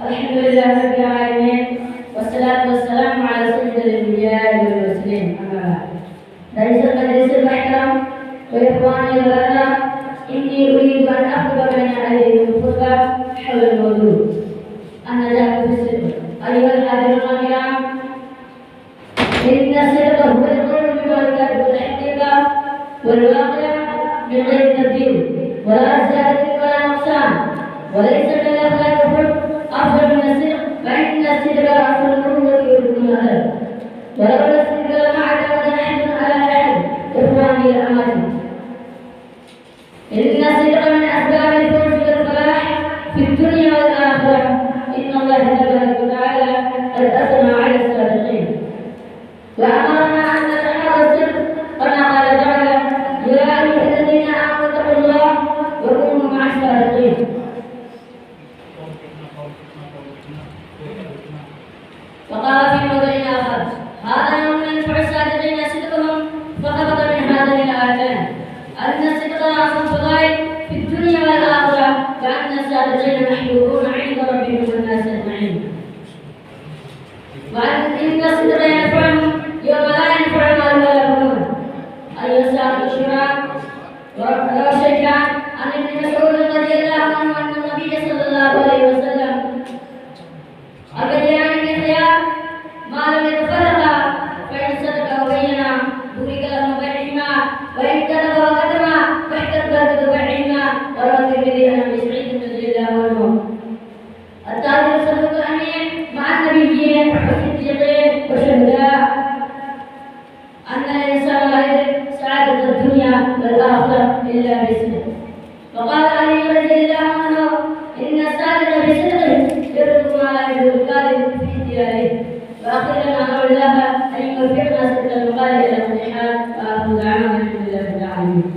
الحمد لله رب العالمين، والصلاة والسلام على سيد الأنبياء والمرسلين. أما بعد، رئيس المجلس المحترم وإخواني الغراء، إني أريد أن أخطب بين أهل الخطبة حول الموضوع النجاة في الصدق. أيها الحاضرون الكرام، إن الصدق هو القول بما يكذب الحقيقة والواقع من غير تبديل ولا زيادة ولا نقصان، وليس من الأخلاق أفضل من الصدق، فإن الصدق أصل المروءة ويكون الأدب، ولولا الصدق لما اعتمد أحد على أحد. إخواني الأمانة، إن الصدق من أسباب الفوز والفلاح في الدنيا والآخرة. إن الله تبارك وتعالى قد أثنى على الصادقين وأمرنا أن نتحرى الصدق، كما قال تعالى: يا أيها الذين آمنوا اتقوا الله وكونوا مع الصادقين. وقال في موضع آخر: هذا يوم ينفع الصادقين صدقهم، فثبت من هذين الآيتين أن الصدق أعظم فضائل في الدنيا والآخرة، وأن الصادقين محبوبون عند ربهم والناس أجمعين، وأن الصدق ينفعهم يوم لا ينفع مال ولا بنون. أيها السادة الشباب والشيخان، عن ابن مسعود رضي الله عنه أن النبي صلى الله عليه وسلم البيان بالخيار ما لم يتفرقا، فإن صدق وبينا بورك لهما بيعهما، وإن كذب وكتما فاحتفظ ببيعهما. رواه الترمذي عن أبي سعيد رضي الله عنه. التاجر الصدوق الأمين مع النبيين والصديقين والشهداء، أن الإنسان لا يدرك سعادة الدنيا والآخرة إلا بصدق. وقال علي رضي الله عنه: إن الصادق بصدقه يرزق ما لا يرزق الكاذب في دياره. وأخيرا أدعو الله أن يوفقنا صدق المقال إلى